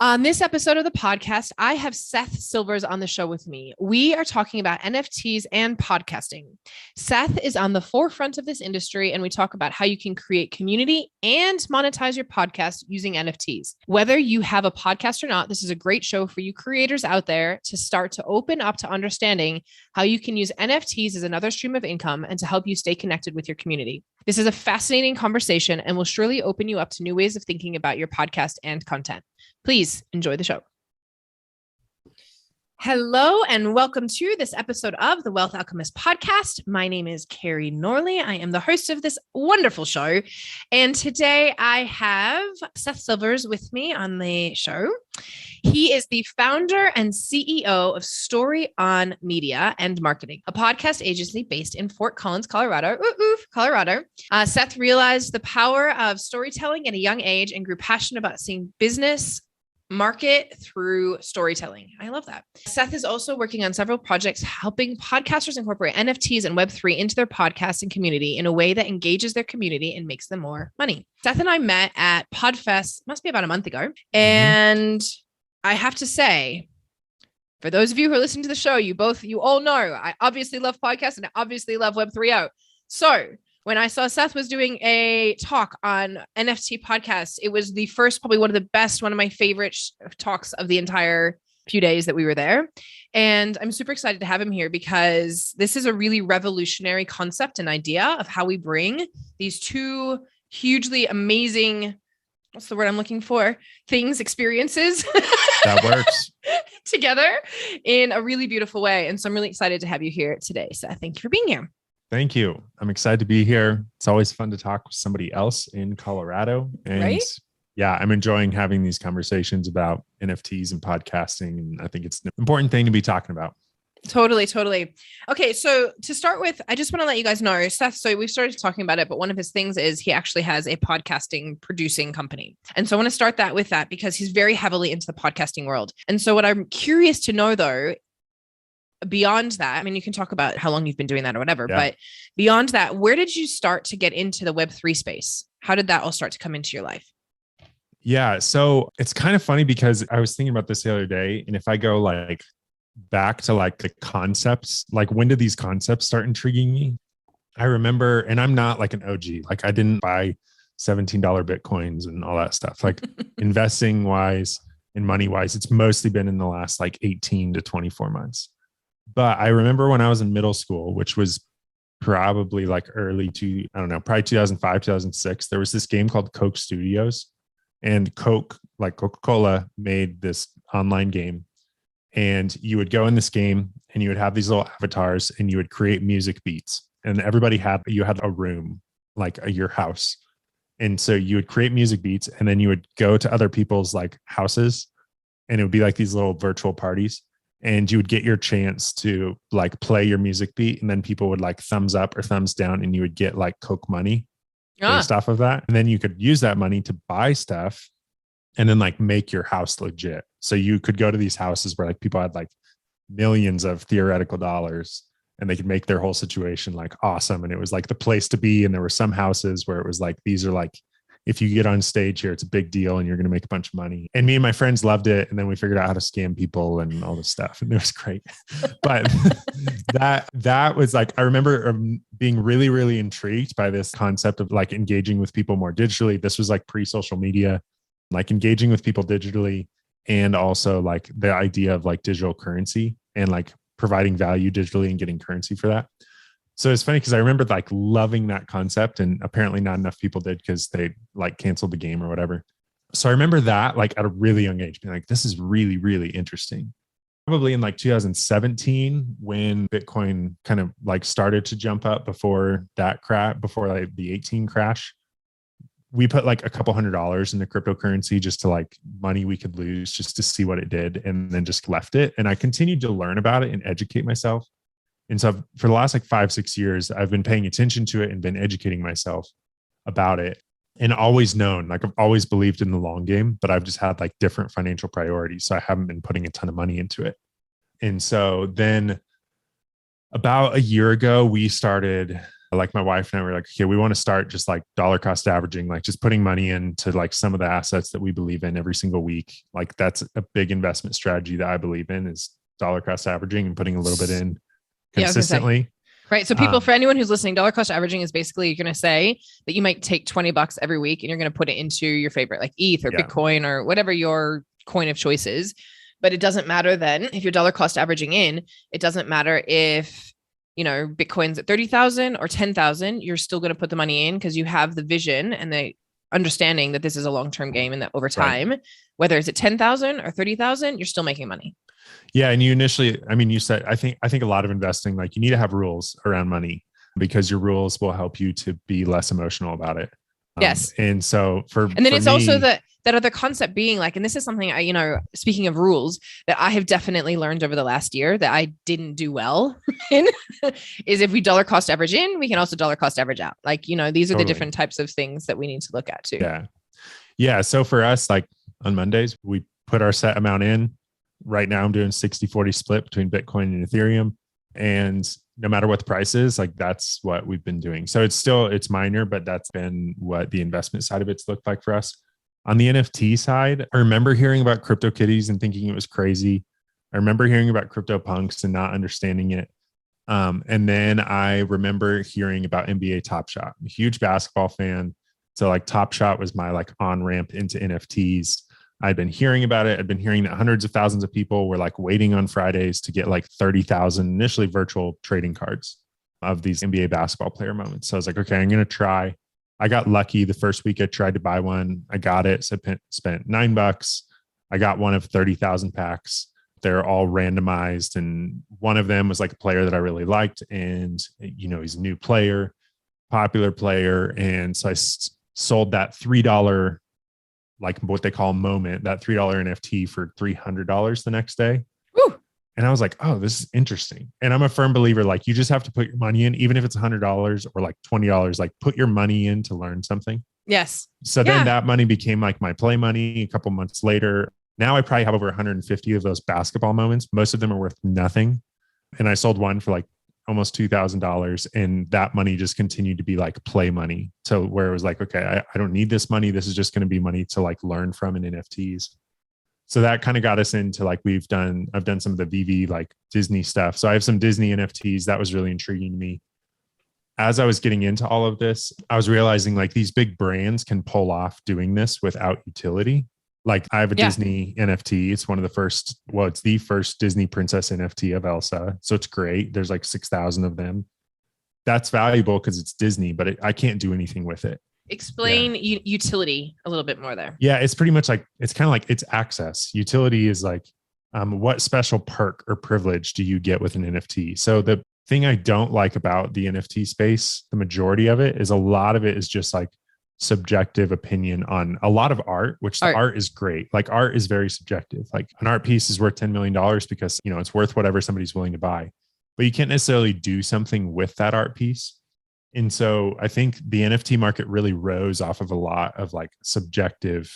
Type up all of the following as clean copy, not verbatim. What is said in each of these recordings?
On this episode of the podcast, I have Seth Silvers on the show with me. We are talking about NFTs and podcasting. Seth is on the forefront of this industry, and we talk about how you can create community and monetize your podcast using NFTs. Whether you have a podcast or not, this is a great show for you creators out there to start to open up to understanding how you can use NFTs as another stream of income and to help you stay connected with your community. This is a fascinating conversation and will surely open you up to new ways of thinking about your podcast and content. Please enjoy the show. Hello, and welcome to this episode of the Wealth Alchemist podcast. My name is Carrie Norley. I am the host of this wonderful show. And today I have Seth Silvers with me on the show. He is the founder and CEO of Story On Media and Marketing, a podcast agency based in Fort Collins, Colorado. Colorado. Seth realized the power of storytelling at a young age and grew passionate about seeing business market through storytelling. I love that. Seth is also working on several projects helping podcasters incorporate NFTs and Web3 into their podcasting community in a way that engages their community and makes them more money. Seth and I met at PodFest, must be about a month ago. And I have to say, for those of you who are listening to the show, you all know, I obviously love podcasts and I obviously love Web3. So when I saw Seth was doing a talk on NFT podcasts, it was the first, probably one of my favorite talks of the entire few days that we were there. And I'm super excited to have him here because this is a really revolutionary concept and idea of how we bring these two hugely amazing, what's the word I'm looking for? Experiences. That works. Together in a really beautiful way. And so I'm really excited to have you here today, Seth. Thank you for being here. Thank you. I'm excited to be here. It's always fun to talk with somebody else in Colorado. And right? Yeah, I'm enjoying having these conversations about NFTs and podcasting. And I think it's an important thing to be talking about. Totally. Okay. So to start with, I just want to let you guys know, Seth, so we've started talking about it, but one of his things is he actually has a podcasting producing company. And so I want to start with that because he's very heavily into the podcasting world. And so what I'm curious to know though, beyond that, I mean, you can talk about how long you've been doing that or whatever, but beyond that, where did you start to get into the Web3 space? How did that all start to come into your life? Yeah. So it's kind of funny because I was thinking about this the other day. And if I go back to the concepts, when did these concepts start intriguing me? I remember, and I'm not an OG, I didn't buy $17 Bitcoins and all that stuff, investing wise and money wise, it's mostly been in the last 18 to 24 months. But I remember when I was in middle school, which was probably probably 2005, 2006, there was this game called Coke Studios, and Coca-Cola made this online game. And you would go in this game and you would have these little avatars and you would create music beats. And you had a room, your house. And so you would create music beats and then you would go to other people's houses and it would be these little virtual parties. And you would get your chance to play your music beat. And then people would thumbs up or thumbs down and you would get Coke money based off of that. And then you could use that money to buy stuff and then make your house legit. So you could go to these houses where people had millions of theoretical dollars and they could make their whole situation awesome. And it was the place to be. And there were some houses where it was these are if you get on stage here, it's a big deal and you're going to make a bunch of money. And me and my friends loved it. And then we figured out how to scam people and all this stuff. And it was great. But that was I remember being really, really intrigued by this concept of engaging with people more digitally. This was pre-social media, engaging with people digitally. And also the idea of digital currency and providing value digitally and getting currency for that. So it's funny because I remember loving that concept, and apparently not enough people did because they canceled the game or whatever. So I remember that at a really young age being this is really, really interesting. Probably in 2017 when Bitcoin kind of started to jump up before that crash, before the 18 crash. We put a couple $100 into cryptocurrency just to money we could lose just to see what it did, and then just left it. And I continued to learn about it and educate myself. And so for the last 5-6 years, I've been paying attention to it and been educating myself about it, and always known, I've always believed in the long game, but I've just had different financial priorities. So I haven't been putting a ton of money into it. And so then about a year ago, we started Like my wife and I were like, okay, we want to start just like dollar cost averaging, like just putting money into like some of the assets that we believe in every single week. Like that's a big investment strategy that I believe in, is dollar cost averaging and putting a little bit in consistently. Right. So people, for anyone who's listening, dollar cost averaging is basically, you're going to say that you might take $20 every week and you're going to put it into your favorite, like ETH or Bitcoin or whatever your coin of choice is. But it doesn't matter then if you're dollar cost averaging in, it doesn't matter if, Bitcoin's at 30,000 or 10,000, you're still going to put the money in because you have the vision and the understanding that this is a long-term game and that over time, whether it's at 10,000 or 30,000, you're still making money. Yeah. And you initially, you said, I think a lot of investing, like you need to have rules around money because your rules will help you to be less emotional about it. Yes. And so it's also that other concept being like, and this is something speaking of rules that I have definitely learned over the last year that I didn't do well in is if we dollar cost average in, we can also dollar cost average out. Like, these are the different types of things that we need to look at too. Yeah. Yeah. So for us, like on Mondays, we put our set amount in. Right now I'm doing 60-40 split between Bitcoin and Ethereum. And no matter what the price is, like that's what we've been doing. So it's minor, but that's been what the investment side of it's looked like for us. On the NFT side, I remember hearing about CryptoKitties and thinking it was crazy. I remember hearing about CryptoPunks and not understanding it. And then I remember hearing about NBA Top Shot. I'm a huge basketball fan. So like Top Shot was my like on-ramp into NFTs. I'd been hearing about it. I'd been hearing that hundreds of thousands of people were like waiting on Fridays to get like 30,000 initially virtual trading cards of these NBA basketball player moments. So I was like, okay, I'm going to try. I got lucky the first week I tried to buy one. I got it. So I spent $9. I got one of 30,000 packs. They're all randomized. And one of them was like a player that I really liked. And, he's a new player, popular player. And so I sold that $3, like what they call moment, that $3 NFT for $300 the next day. Woo. And I was like, oh, this is interesting. And I'm a firm believer, like you just have to put your money in, even if it's $100 or like $20, like put your money in to learn something. Yes. So then that money became like my play money. A couple months later, now I probably have over 150 of those basketball moments. Most of them are worth nothing. And I sold one for like almost $2,000. And that money just continued to be like play money to where it was like, okay, I don't need this money. This is just going to be money to like learn from in NFTs. So that kind of got us into like, I've done some of the VV like Disney stuff. So I have some Disney NFTs. That was really intriguing to me. As I was getting into all of this, I was realizing like these big brands can pull off doing this without utility. Like I have a Disney NFT. It's it's the first Disney princess NFT of Elsa. So it's great. There's like 6,000 of them. That's valuable because it's Disney, but I can't do anything with it. Explain utility a little bit more there. Yeah, it's pretty much like, it's kind of like it's access. Utility is like, what special perk or privilege do you get with an NFT? So the thing I don't like about the NFT space, the majority of it is a lot of it is just like subjective opinion on a lot of art, which the art is great. Like art is very subjective. Like an art piece is worth $10 million because, it's worth whatever somebody's willing to buy, but you can't necessarily do something with that art piece. And so I think the NFT market really rose off of a lot of like subjective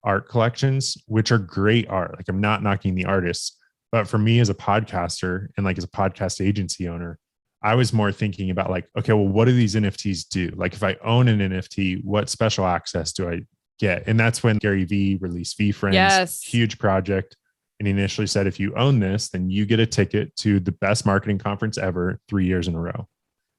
art collections, which are great art. Like I'm not knocking the artists, but for me as a podcaster and like as a podcast agency owner, I was more thinking about like, okay, well, what do these NFTs do? Like if I own an NFT, what special access do I get? And that's when Gary Vee released VeeFriends, huge project. And he initially said, if you own this, then you get a ticket to the best marketing conference ever 3 years in a row.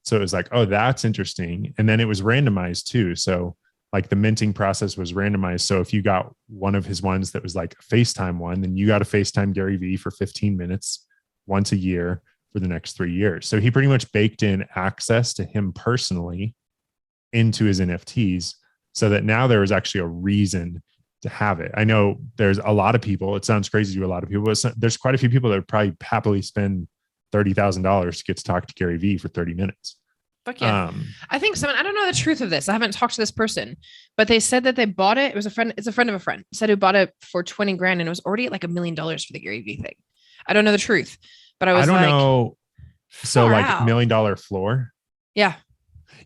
So it was like, oh, that's interesting. And then it was randomized too. So like the minting process was randomized. So if you got one of his ones that was like a FaceTime one, then you got to FaceTime Gary Vee for 15 minutes once a year for the next 3 years. So he pretty much baked in access to him personally into his NFTs so that now there was actually a reason to have it. I know there's a lot of people, it sounds crazy to a lot of people, but there's quite a few people that would probably happily spend $30,000 to get to talk to Gary Vee for 30 minutes. Fuck yeah. I think I don't know the truth of this. I haven't talked to this person, but they said that they bought it. It's a friend of a friend said who bought it for 20 grand and it was already at like $1 million for the Gary Vee thing. I don't know the truth, but I don't know. So like $1 million floor. Yeah.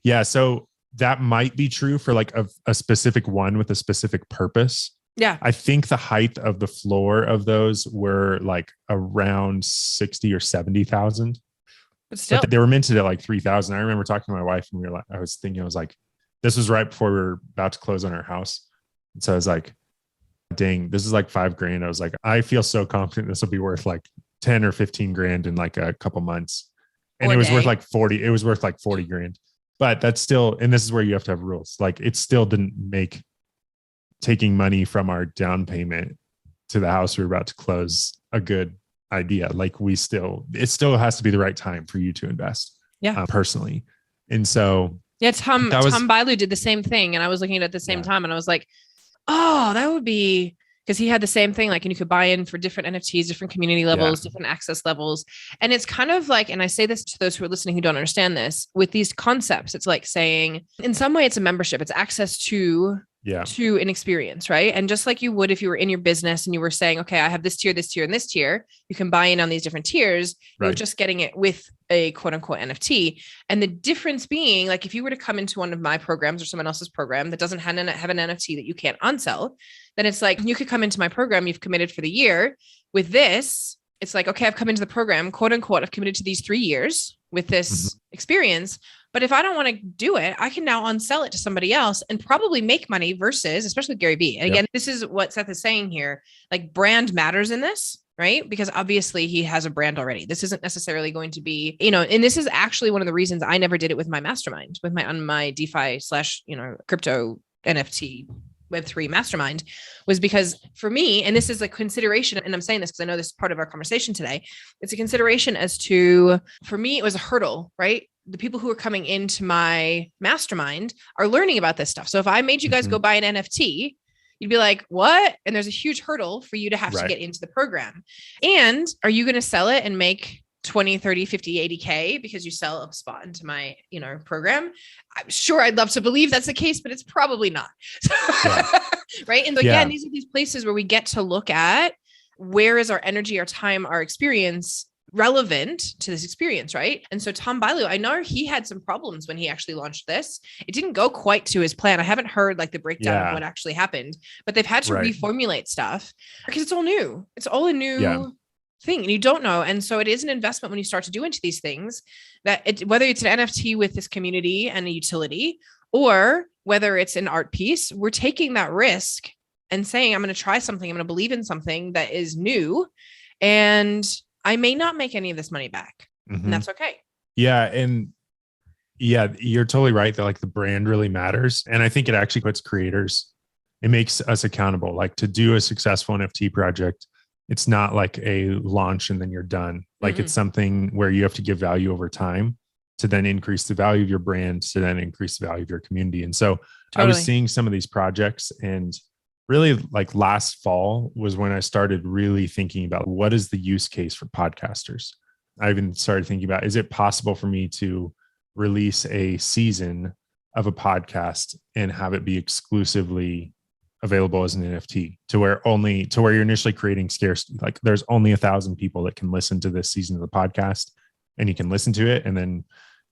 Yeah. So that might be true for like a specific one with a specific purpose. Yeah. I think the height of the floor of those were like around 60 or 70,000. But still, But they were minted at like 3,000. I remember talking to my wife and we were like, I was like, this was right before we were about to close on our house. And so I was like, dang, this is like $5,000. I was like, I feel so confident this will be worth like 10 or 15 grand in like a couple months. And it was worth like 40. It was worth like 40 grand. But that's still, and this is where you have to have rules. Like it still didn't make taking money from our down payment to the house we were about to close a good idea. Like it still has to be the right time for you to invest. Yeah. Personally. And so Tom Bailu did the same thing. And I was looking at it at the same time and I was like, oh, that would be, because he had the same thing. Like, and you could buy in for different NFTs, different community levels, different access levels. And it's kind of like, and I say this to those who are listening who don't understand this, with these concepts, it's like saying, in some way it's a membership, it's access to an experience, right? And just like you would if you were in your business and you were saying, okay, I have this tier, and this tier, you can buy in on these different tiers. Right. You're just getting it with a quote unquote NFT. And the difference being, like, if you were to come into one of my programs or someone else's program that doesn't have an NFT that you can't unsell, then it's like, you could come into my program, you've committed for the year. With this, it's like, okay, I've come into the program, quote unquote, I've committed to these 3 years with this experience. But if I don't want to do it, I can now unsell it to somebody else and probably make money versus, especially Gary Vee. And again, this is what Seth is saying here. Like, brand matters in this, right? Because obviously he has a brand already. This isn't necessarily going to be, and this is actually one of the reasons I never did it with my mastermind, on my DeFi / crypto NFT Web3 mastermind, was because for me, and this is a consideration, and I'm saying this because I know this is part of our conversation today, it's a consideration as to, for me, it was a hurdle, right? The people who are coming into my mastermind are learning about this stuff. So if I made you guys go buy an NFT, you'd be like, what? And there's a huge hurdle for you to have to get into the program. And are you going to sell it and make 20, 30, 50, 80K because you sell a spot into my, program? I'm sure I'd love to believe that's the case, but it's probably not. Right. And again, these are these places where we get to look at, where is our energy, our time, our experience relevant to this experience, right? And so Tom Bailu, I know he had some problems when he actually launched this. It didn't go quite to his plan. I haven't heard like the breakdown of what actually happened, but they've had to reformulate stuff because it's all new. It's all a new thing and you don't know. And so it is an investment when you start to do into these things, that whether it's an NFT with this community and a utility, or whether it's an art piece, we're taking that risk and saying, I'm going to try something. I'm going to believe in something that is new. And I may not make any of this money back. And that's okay. Yeah. And you're totally right that like the brand really matters. And I think it actually puts creators, it makes us accountable. Like, to do a successful NFT project, it's not like a launch and then you're done. Like it's something where you have to give value over time to then increase the value of your brand, to then increase the value of your community. And so I was seeing some of these projects, and really like last fall was when I started really thinking about, what is the use case for podcasters? I even started thinking about, is it possible for me to release a season of a podcast and have it be exclusively available as an NFT, to where you're initially creating scarcity. Like, there's only 1,000 people that can listen to this season of the podcast, and you can listen to it. And then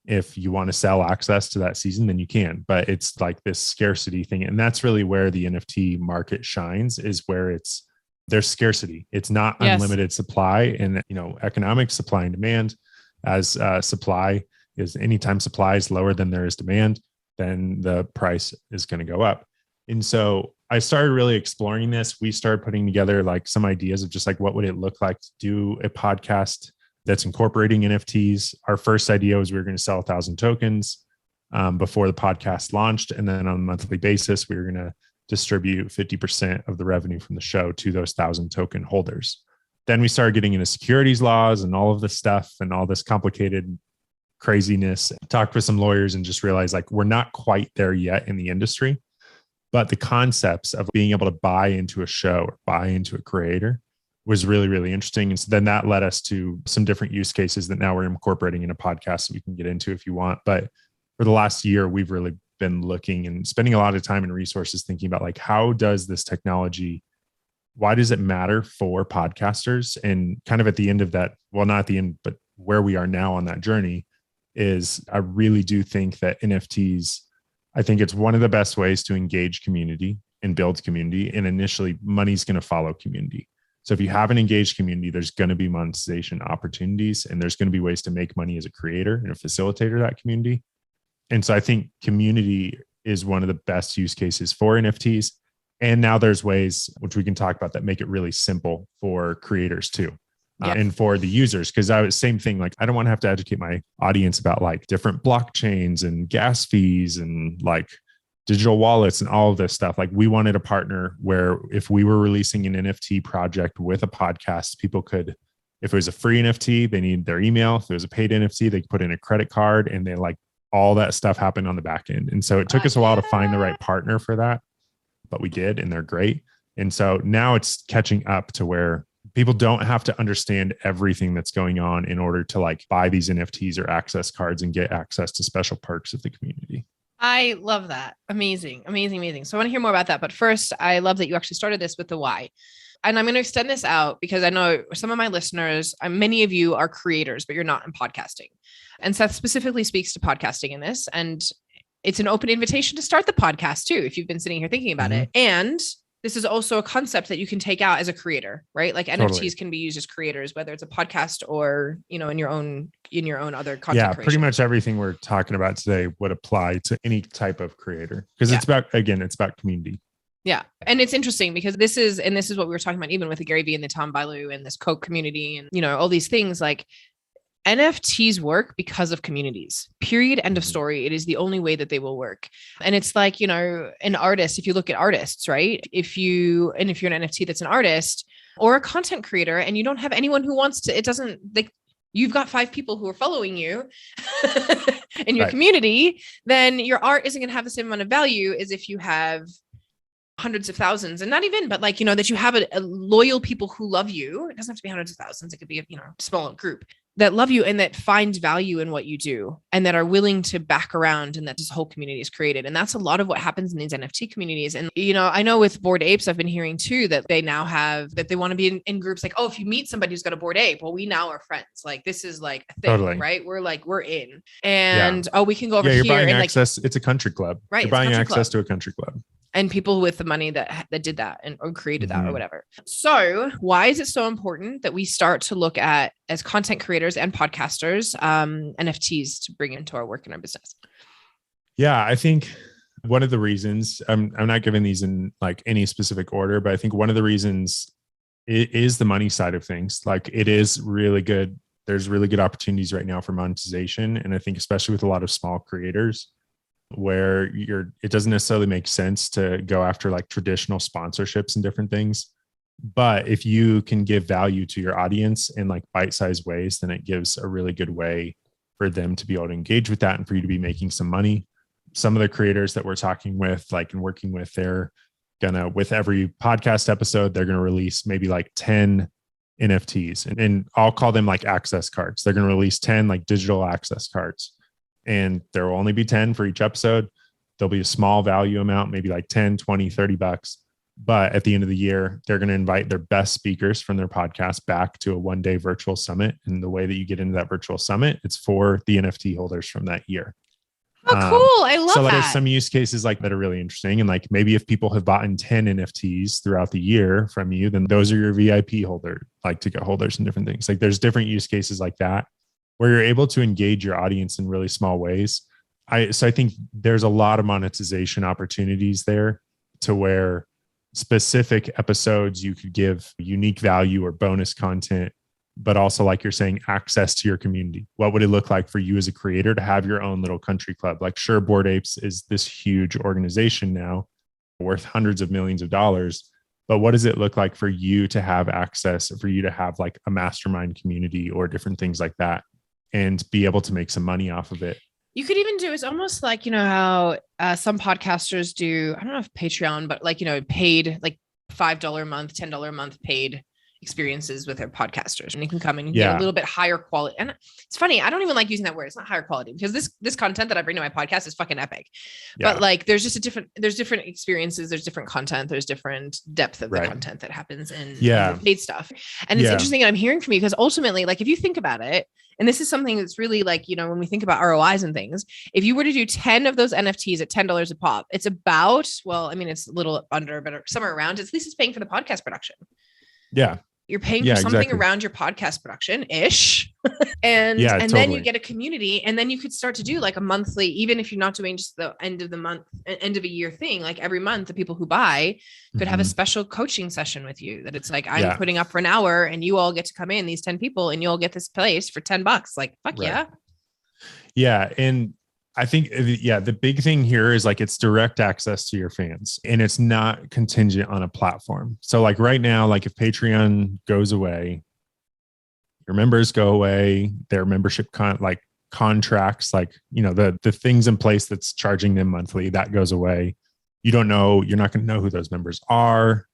if you want to sell access to that season, then you can, but it's like this scarcity thing. And that's really where the NFT market shines, is where there's scarcity. It's not unlimited supply, and, economic supply and demand, as supply is, anytime supply is lower than there is demand, then the price is going to go up. And so I started really exploring this. We started putting together like some ideas of just like, what would it look like to do a podcast that's incorporating NFTs. Our first idea was we were going to sell 1,000 tokens before the podcast launched. And then on a monthly basis, we were going to distribute 50% of the revenue from the show to those 1,000 token holders. Then we started getting into securities laws and all of this stuff and all this complicated craziness. Talked with some lawyers and just realized like, we're not quite there yet in the industry. But the concepts of being able to buy into a show or buy into a creator was really, really interesting. And so then that led us to some different use cases that now we're incorporating in a podcast that we can get into if you want. But for the last year, we've really been looking and spending a lot of time and resources thinking about like, how does this technology, why does it matter for podcasters? And kind of at the end of that, well, not at the end, but where we are now on that journey is, I really do think that NFTs, I think it's one of the best ways to engage community and build community. And initially, money's going to follow community. So if you have an engaged community, there's going to be monetization opportunities, and there's going to be ways to make money as a creator and a facilitator of that community. And so I think community is one of the best use cases for NFTs. And now there's ways, which we can talk about, that make it really simple for creators too. And for the users, because I was same thing. Like, I don't want to have to educate my audience about like different blockchains and gas fees and like digital wallets and all of this stuff. Like, we wanted a partner where if we were releasing an NFT project with a podcast, people could, if it was a free NFT, they need their email. If it was a paid NFT, they could put in a credit card, and they like all that stuff happened on the back end. And so it took us a while to find the right partner for that, but we did, and they're great. And so now it's catching up to where people don't have to understand everything that's going on in order to like buy these NFTs or access cards and get access to special perks of the community. I love that. Amazing, amazing, amazing. So I want to hear more about that. But first, I love that you actually started this with the why. And I'm going to extend this out because I know some of my listeners, many of you are creators, but you're not in podcasting. And Seth specifically speaks to podcasting in this. And it's an open invitation to start the podcast too, if you've been sitting here thinking about it. And this is also a concept that you can take out as a creator, right? Like NFTs can be used as creators, whether it's a podcast or, you know, in your own other content creation. Pretty much everything we're talking about today would apply to any type of creator, because it's about community. Yeah. And it's interesting because this is what we were talking about, even with the Gary Vee and the Tom Bailu and this Coke community and, you know, all these things. Like, NFTs work because of communities, period. End of story. It is the only way that they will work. And it's like, you know, an artist, if you look at artists, right? If you're an NFT that's an artist or a content creator and you don't have anyone who wants to, you've got 5 people who are following you in your community, then your art isn't going to have the same amount of value as if you have hundreds of thousands, and not even, but like, you know, that you have a loyal people who love you. It doesn't have to be hundreds of thousands. It could be a, you know, small group that love you and that find value in what you do and that are willing to back around, and that this whole community is created. And that's a lot of what happens in these NFT communities. And, you know, I know with Bored Apes, I've been hearing too, that they now have, that they want to be in groups like, oh, if you meet somebody who's got a Bored Ape, well, we now are friends. Like, this is like a thing, right? We're in, and we can go over here. Buying and access. It's a country club. Right. You're buying access to a country club. And people with the money that did that or created that or whatever. So why is it so important that we start to look at, as content creators and podcasters, NFTs to bring into our work and our business? Yeah, I think one of the reasons, I'm not giving these in like any specific order, but I think one of the reasons it is the money side of things. Like, it is really good. There's really good opportunities right now for monetization. And I think especially with a lot of small creators, where it doesn't necessarily make sense to go after like traditional sponsorships and different things. But if you can give value to your audience in like bite-sized ways, then it gives a really good way for them to be able to engage with that and for you to be making some money. Some of the creators that we're talking with, like, and working with, they're gonna, with every podcast episode, they're gonna release maybe like 10 NFTs, and I'll call them like access cards. They're gonna release 10 like digital access cards. And there will only be 10 for each episode. There'll be a small value amount, maybe like 10, 20, $30. But at the end of the year, they're going to invite their best speakers from their podcast back to a one-day virtual summit. And the way that you get into that virtual summit, it's for the NFT holders from that year. Oh, cool. I love that. So there's some use cases like that are really interesting. And like, maybe if people have bought in 10 NFTs throughout the year from you, then those are your VIP holder, like ticket holders and different things. Like, there's different use cases like that, where you're able to engage your audience in really small ways. So I think there's a lot of monetization opportunities there, to where specific episodes you could give unique value or bonus content, but also, like you're saying, access to your community. What would it look like for you as a creator to have your own little country club? Like, sure, Bored Apes is this huge organization now worth hundreds of millions of dollars. But what does it look like for you to have access, for you to have like a mastermind community or different things like that, and be able to make some money off of it? You could even do, it's almost like, you know, how some podcasters do, I don't know if Patreon, but like, you know, paid like $5 a month, $10 a month paid experiences with their podcasters, and you can come in and get a little bit higher quality. And it's funny, I don't even like using that word. It's not higher quality, because this content that I bring to my podcast is fucking epic. But like, there's just there's different experiences, there's different content, there's different depth of the content that happens in the paid stuff. And it's interesting that I'm hearing from you, because ultimately, like, if you think about it, and this is something that's really like, you know, when we think about ROIs and things, if you were to do 10 of those NFTs at $10 a pop, it's about, well, I mean, it's a little under, but somewhere around, at least it's paying for the podcast production. Yeah. You're paying Yeah, for something exactly. around your podcast production ish. and Yeah, then you totally. get a community, and then you could start to do like a monthly, even if you're not doing just the end of the month, end of a year thing, like every month, the people who buy could have a special coaching session with you that it's like, I'm putting up for an hour and you all get to come in, these 10 people, and you all get this place for $10. Like, fuck yeah. Yeah. And I think, the big thing here is like, it's direct access to your fans and it's not contingent on a platform. So like right now, like if Patreon goes away, your members go away, their membership contracts, like, the things in place that's charging them monthly, that goes away. You're not going to know who those members are.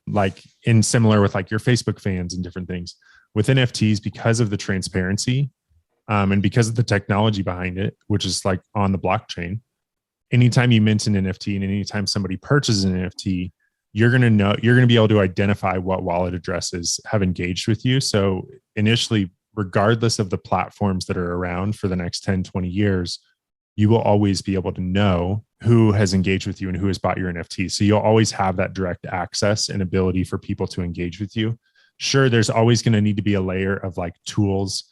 Like in similar with like your Facebook fans and different things with NFTs, because of the transparency, and because of the technology behind it, which is like on the blockchain, anytime you mint an NFT and anytime somebody purchases an NFT, you're going to be able to identify what wallet addresses have engaged with you. So initially, regardless of the platforms that are around for the next 10, 20 years, you will always be able to know who has engaged with you and who has bought your NFT. So you'll always have that direct access and ability for people to engage with you. Sure, there's always going to need to be a layer of like tools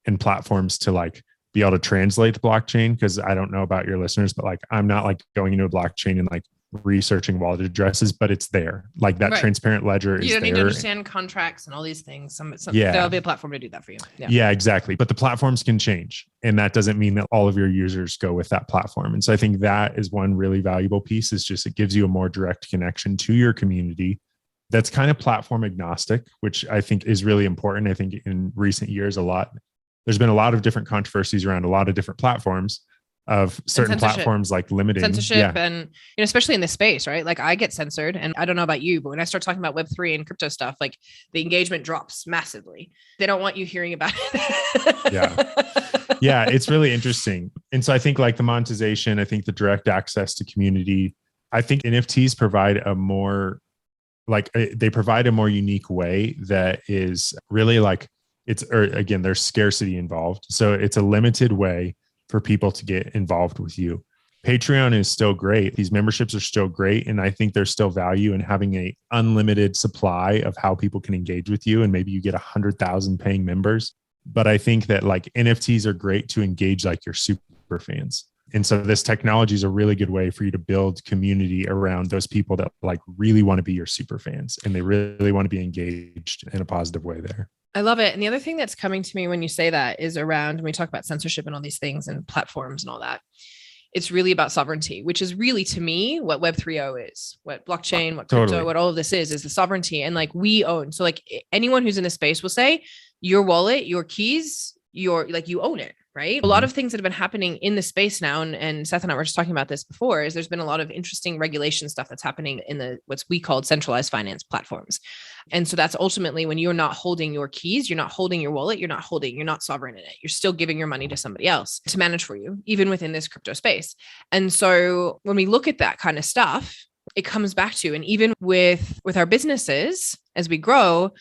and platforms to like be able to translate the blockchain. Because I don't know about your listeners, but like I'm not like going into a blockchain and like researching wallet addresses, but it's there. Like that transparent ledger is there. You don't need to understand contracts and all these things. There'll be a platform to do that for you. Yeah, exactly. But the platforms can change. And that doesn't mean that all of your users go with that platform. And so I think that is one really valuable piece, is just it gives you a more direct connection to your community that's kind of platform agnostic, which I think is really important. I think in recent years, there's been a lot of different controversies around a lot of different platforms of certain platforms like limiting censorship and especially in this space, right? Like I get censored, and I don't know about you, but when I start talking about Web3 and crypto stuff, like the engagement drops massively. They don't want you hearing about it. Yeah, it's really interesting. And so I think like the monetization, I think the direct access to community, I think NFTs provide a more unique way that is really like again, there's scarcity involved. So it's a limited way for people to get involved with you. Patreon is still great. These memberships are still great. And I think there's still value in having a unlimited supply of how people can engage with you. And maybe you get 100,000 paying members. But I think that like NFTs are great to engage like your super fans. And so this technology is a really good way for you to build community around those people that like really want to be your super fans and they really want to be engaged in a positive way there. I love it. And the other thing that's coming to me when you say that is around, when we talk about censorship and all these things and platforms and all that, it's really about sovereignty, which is really, to me, what Web 3.0 is, what blockchain, what crypto, what all of this is the sovereignty. And like we own. So like anyone who's in this space will say your wallet, your keys, you own it. Right. A lot of things that have been happening in the space now. And Seth and I were just talking about this before, is there's been a lot of interesting regulation stuff that's happening in what's we called centralized finance platforms. And so that's ultimately when you're not holding your keys, you're not holding your wallet, you're not sovereign in it. You're still giving your money to somebody else to manage for you, even within this crypto space. And so when we look at that kind of stuff, it comes back to, and even with our businesses, as we grow,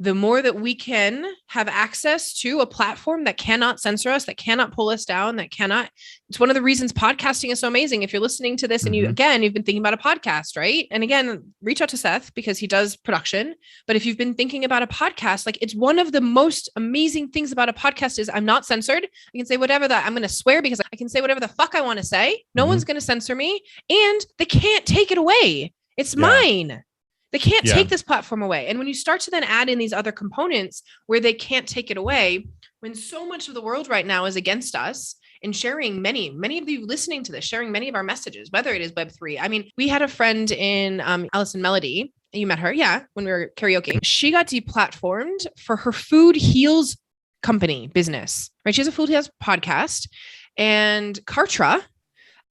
the more that we can have access to a platform that cannot censor us, that cannot pull us down, it's one of the reasons podcasting is so amazing. If you're listening to this and you've been thinking about a podcast, right? And again, reach out to Seth because he does production. But if you've been thinking about a podcast, like it's one of the most amazing things about a podcast is I'm not censored. I can say whatever I'm going to swear because I can say whatever the fuck I want to say. No one's going to censor me, and they can't take it away. It's mine. They can't take this platform away. And when you start to then add in these other components where they can't take it away, when so much of the world right now is against us and sharing many of you listening to this, sharing many of our messages, whether it is Web3. I mean, we had a friend in Allison Melody. You met her. Yeah. When we were karaoke, she got deplatformed for her food heals company business, right? She has a food heals podcast, and Kartra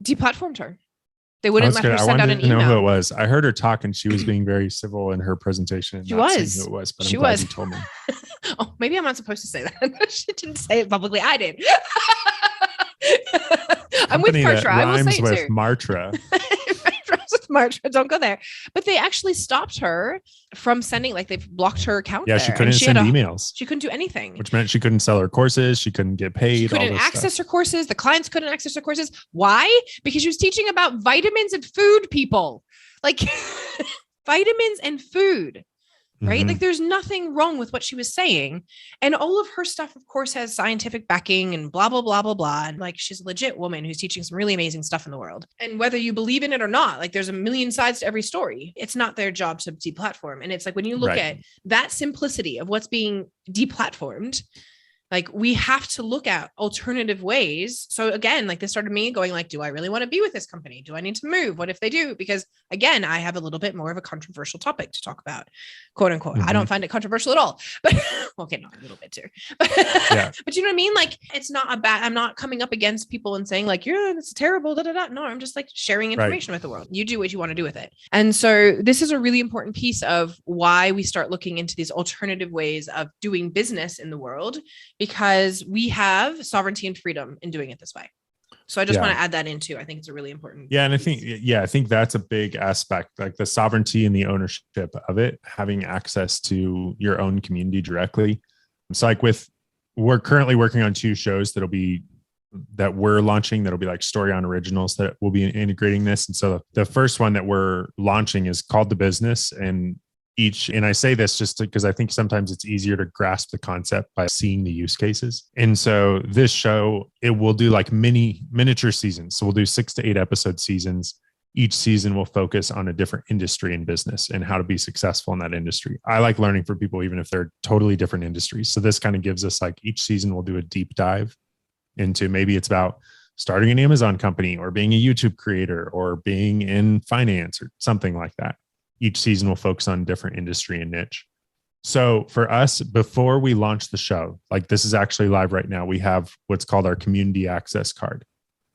deplatformed her. They wouldn't let her send out an email. I wanted to know who it was. I heard her talk and she was being very civil in her presentation. She was. Saying who it was, but I'm glad you told me. Oh, maybe I'm not supposed to say that. She didn't say it publicly. I did. I'm with Kartra. I will say it with too. Martra. Martra, don't go there. But they actually stopped her from sending, like they've blocked her account. Yeah, she couldn't send emails. She couldn't do anything. Which meant she couldn't sell her courses. She couldn't get paid. She couldn't access her courses. The clients couldn't access her courses. Why? Because she was teaching about vitamins and food, people. Like vitamins and food. right? Like there's nothing wrong with what she was saying. And all of her stuff, of course, has scientific backing and blah, blah, blah, blah, blah. And like, she's a legit woman who's teaching some really amazing stuff in the world. And whether you believe in it or not, like there's a million sides to every story. It's not their job to deplatform. And it's like, when you look at that simplicity of what's being deplatformed, like we have to look at alternative ways. So again, like this started me going like, do I really want to be with this company? Do I need to move? What if they do? Because again, I have a little bit more of a controversial topic to talk about, quote unquote. I don't find it controversial at all, but okay, no, a little bit too. But you know what I mean? Like it's not a bad, I'm not coming up against people and saying like, yeah, this is terrible. Da, da, da. No, I'm just like sharing information with the world. You do what you want to do with it. And so this is a really important piece of why we start looking into these alternative ways of doing business in the world, because we have sovereignty and freedom in doing it this way. So I just want to add that in too. I think it's a really important piece. And I think that's a big aspect, like the sovereignty and the ownership of it, having access to your own community directly. It's like we're currently working on 2 shows that we're launching, that'll be like story on originals that will be integrating this. And so the first one that we're launching is called The Business, and I say this just because I think sometimes it's easier to grasp the concept by seeing the use cases. And so this show, it will do like miniature seasons. So we'll do 6 to 8 episode seasons. Each season will focus on a different industry and business and how to be successful in that industry. I like learning from people, even if they're totally different industries. So this kind of gives us like each season we'll do a deep dive into, maybe it's about starting an Amazon company or being a YouTube creator or being in finance or something like that. Each season will focus on different industry and niche. So for us, before we launch the show, like this is actually live right now, we have what's called our community access card.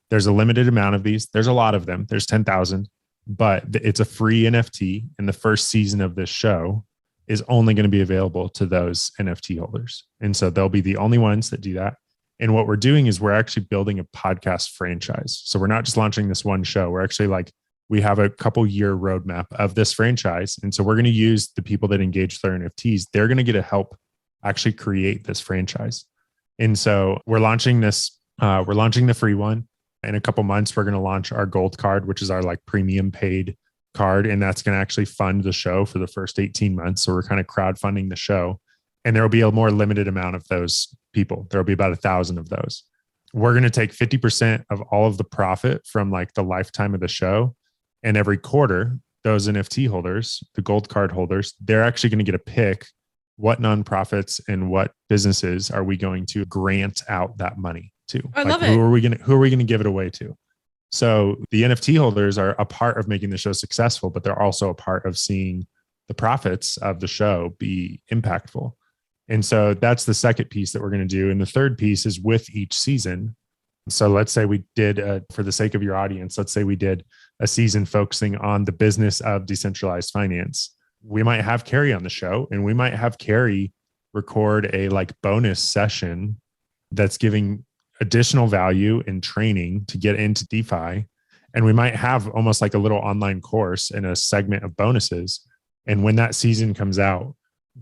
There's a limited amount of these. There's a lot of them. There's 10,000, but it's a free NFT. And the first season of this show is only going to be available to those NFT holders. And so they'll be the only ones that do that. And what we're doing is we're actually building a podcast franchise. So we're not just launching this one show. We're actually like, we have a couple year roadmap of this franchise. And so we're going to use the people that engage with our NFTs. They're going to get to help actually create this franchise. And so we're launching this, we're launching the free one. In a couple months, we're going to launch our gold card, which is our like premium paid card. And that's going to actually fund the show for the first 18 months. So we're kind of crowdfunding the show. And there will be a more limited amount of those people. There will be about 1,000 of those. We're going to take 50% of all of the profit from like the lifetime of the show. And every quarter, those NFT holders, the gold card holders, they're actually going to get a pick what nonprofits and what businesses are we going to grant out that money to. I love it. Who are we going to give it away to? So the NFT holders are a part of making the show successful, but they're also a part of seeing the profits of the show be impactful. And so that's the second piece that we're going to do. And the third piece is with each season. So let's say we did, for the sake of your audience, let's say we did a season focusing on the business of decentralized finance. We might have Carrie on the show, and we might have Carrie record a like bonus session that's giving additional value and training to get into DeFi. And we might have almost like a little online course and a segment of bonuses. And when that season comes out,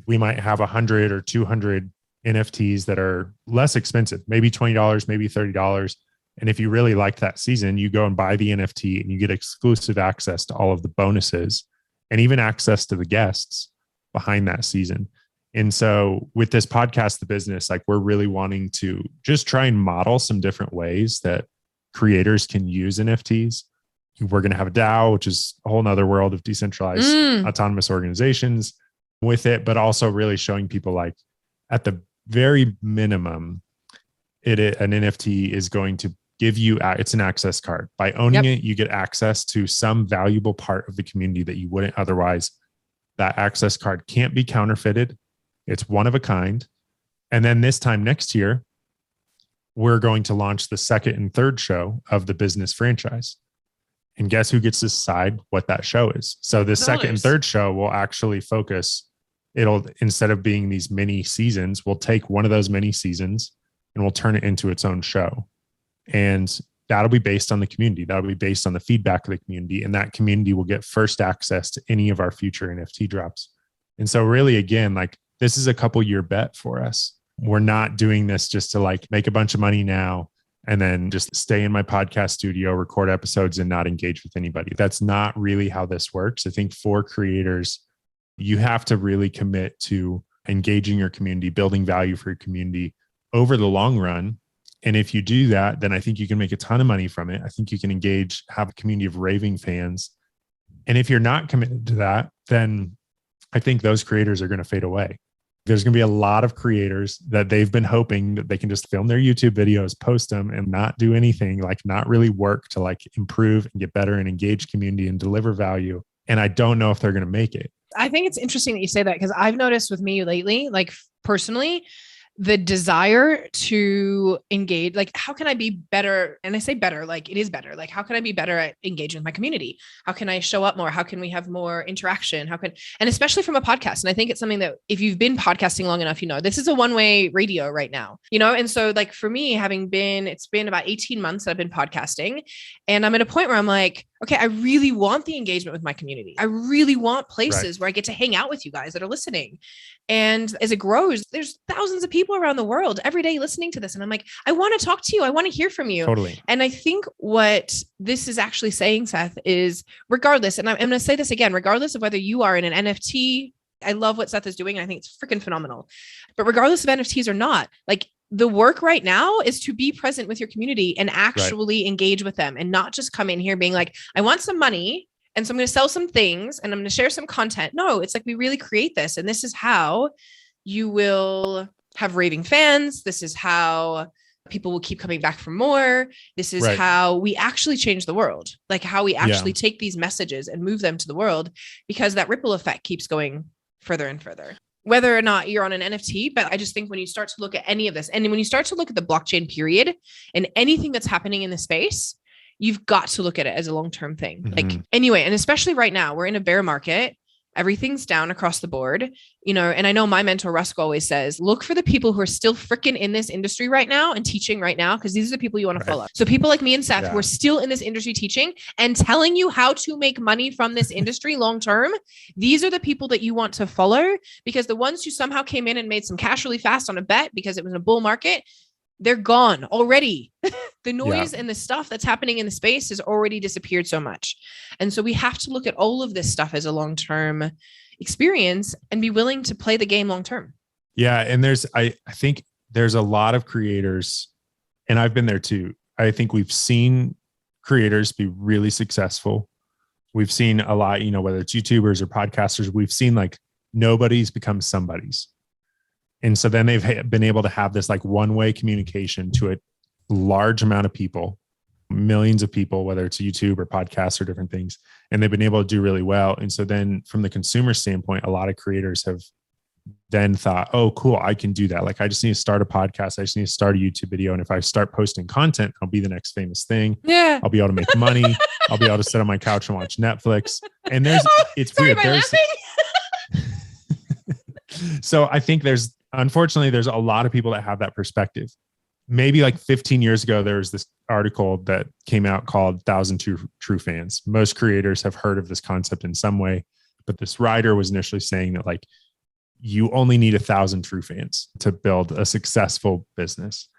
we might have 100 or 200 NFTs that are less expensive, maybe $20, maybe $30. And if you really like that season, you go and buy the NFT and you get exclusive access to all of the bonuses and even access to the guests behind that season. And so with this podcast, The Business, like we're really wanting to just try and model some different ways that creators can use NFTs. We're going to have a DAO, which is a whole nother world of decentralized autonomous organizations with it, but also really showing people like at the very minimum, an NFT is going to give you, it's an access card. By owning it, you get access to some valuable part of the community that you wouldn't otherwise. That access card can't be counterfeited. It's one of a kind. And then this time next year, we're going to launch the second and third show of the business franchise. And guess who gets to decide what that show is? So the second and third show will actually focus. It'll, instead of being these mini seasons, we'll take one of those mini seasons and we'll turn it into its own show. And that'll be based on the community. That'll be based on the feedback of the community. And that community will get first access to any of our future NFT drops. And so really, again, like this is a couple year bet for us. We're not doing this just to like make a bunch of money now and then just stay in my podcast studio, record episodes and not engage with anybody. That's not really how this works. I think for creators, You have to really commit to engaging your community, building value for your community over the long run. And if you do that, then I think you can make a ton of money from it. I think you can have a community of raving fans. And if you're not committed to that, then I think those creators are going to fade away. There's going to be a lot of creators that they've been hoping that they can just film their YouTube videos, post them, and not do anything, like not really work to like improve and get better and engage community and deliver value. And I don't know if they're going to make it. I think it's interesting that you say that, because I've noticed with me lately, like personally, the desire to engage, like, how can I be better? And I say better, like it is better. Like, how can I be better at engaging with my community? How can I show up more? How can we have more interaction? And especially from a podcast. And I think it's something that if you've been podcasting long enough, this is a one-way radio right now, and so like for me, it's been about 18 months that I've been podcasting, and I'm at a point where I'm like, okay, I really want the engagement with my community. I really want places where I get to hang out with you guys that are listening. And as it grows, there's thousands of people around the world every day listening to this. And I'm like, I want to talk to you. I want to hear from you. Totally. And I think what this is actually saying, Seth, is regardless, and I'm going to say this again, regardless of whether you are in an NFT, I love what Seth is doing. And I think it's freaking phenomenal. But regardless of NFTs or not, like, the work right now is to be present with your community and actually engage with them, and not just come in here being like, I want some money, and so I'm going to sell some things and I'm going to share some content. No, it's like, we really create this. And this is how you will have raving fans. This is how people will keep coming back for more. This is how we actually change the world, like how we actually take these messages and move them to the world, because that ripple effect keeps going further and further. Whether or not you're on an NFT, but I just think when you start to look at any of this, and when you start to look at the blockchain period and anything that's happening in the space, you've got to look at it as a long-term thing. Mm-hmm. Like, anyway, and especially right now, we're in a bear market. Everything's down across the board, and I know my mentor, Rusk, always says, look for the people who are still freaking in this industry right now and teaching right now, because these are the people you want to follow. So people like me and Seth, who are still in this industry teaching and telling you how to make money from this industry long-term, these are the people that you want to follow, because the ones who somehow came in and made some cash really fast on a bet because it was in a bull market, they're gone already. The noise and the stuff that's happening in the space has already disappeared so much. And so we have to look at all of this stuff as a long-term experience and be willing to play the game long-term. Yeah. And I think there's a lot of creators, and I've been there too. I think we've seen creators be really successful. We've seen a lot, whether it's YouTubers or podcasters, we've seen like nobody's become somebody's. And so then they've been able to have this like one-way communication to a large amount of people, millions of people, whether it's YouTube or podcasts or different things. And they've been able to do really well. And so then from the consumer standpoint, a lot of creators have then thought, oh, cool, I can do that. Like, I just need to start a podcast. I just need to start a YouTube video. And if I start posting content, I'll be the next famous thing. Yeah. I'll be able to make money. I'll be able to sit on my couch and watch Netflix. And it's weird. So I think unfortunately, there's a lot of people that have that perspective. Maybe like 15 years ago, there was this article that came out called 1,000 True Fans. Most creators have heard of this concept in some way, but this writer was initially saying that like, you only need 1,000 true fans to build a successful business.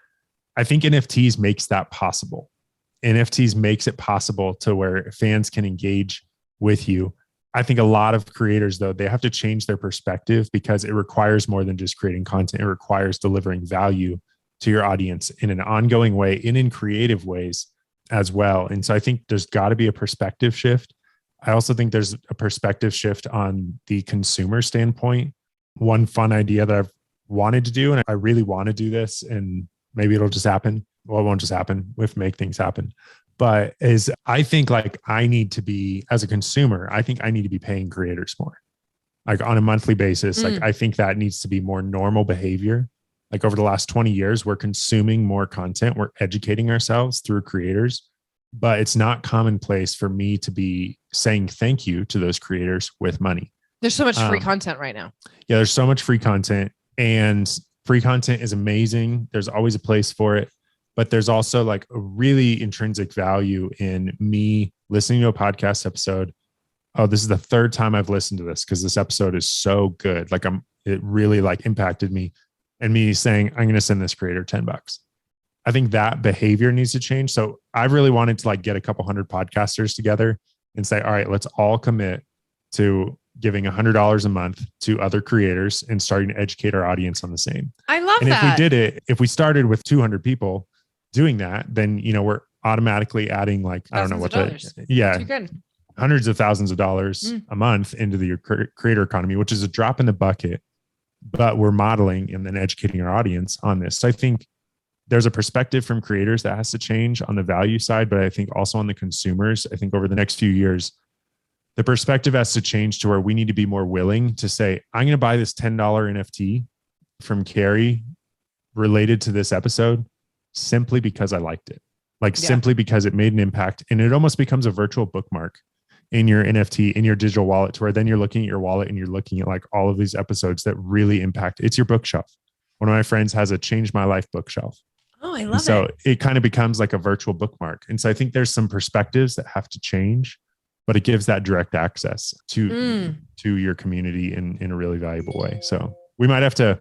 I think NFTs makes that possible. NFTs makes it possible to where fans can engage with you. I think a lot of creators, though, they have to change their perspective, because it requires more than just creating content. It requires delivering value to your audience in an ongoing way and in creative ways as well. And so I think there's got to be a perspective shift. I also think there's a perspective shift on the consumer standpoint. One fun idea that I've wanted to do, and I really want to do this, and maybe it'll just happen. Well, it won't just happen. We have to make things happen. But I think like I need to be, as a consumer, I think I need to be paying creators more, like on a monthly basis. Like, I think that needs to be more normal behavior. Like, over the last 20 years, we're consuming more content. We're educating ourselves through creators, but it's not commonplace for me to be saying thank you to those creators with money. There's so much free content right now. Yeah, there's so much free content, and free content is amazing. There's always a place for it. But there's also like a really intrinsic value in me listening to a podcast episode. Oh, this is the third time I've listened to this because this episode is so good. Like, it really like impacted me, and me saying, I'm going to send this creator $10. I think that behavior needs to change. So I really wanted to like get a couple hundred podcasters together and say, all right, let's all commit to giving $100 a month to other creators and starting to educate our audience on the same. I love and that. if we did it, if we started with 200 people doing that, then, we're automatically adding like, Thousands I don't know what hundreds of thousands of dollars a month into the creator economy, which is a drop in the bucket, but we're modeling and then educating our audience on this. So I think there's a perspective from creators that has to change on the value side, but I think also on the consumers. I think over the next few years, the perspective has to change to where we need to be more willing to say, I'm going to buy this $10 NFT from Carrie related to this episode simply because I liked it. Simply because it made an impact. And it almost becomes a virtual bookmark in your NFT, in your digital wallet, to where then you're looking at your wallet and you're looking at like all of these episodes that really impact. It's your bookshelf. One of my friends has a Change My Life bookshelf. Oh, I love it. So it kind of becomes like a virtual bookmark. And so I think there's some perspectives that have to change, but it gives that direct access to your community in a really valuable way. So we might have to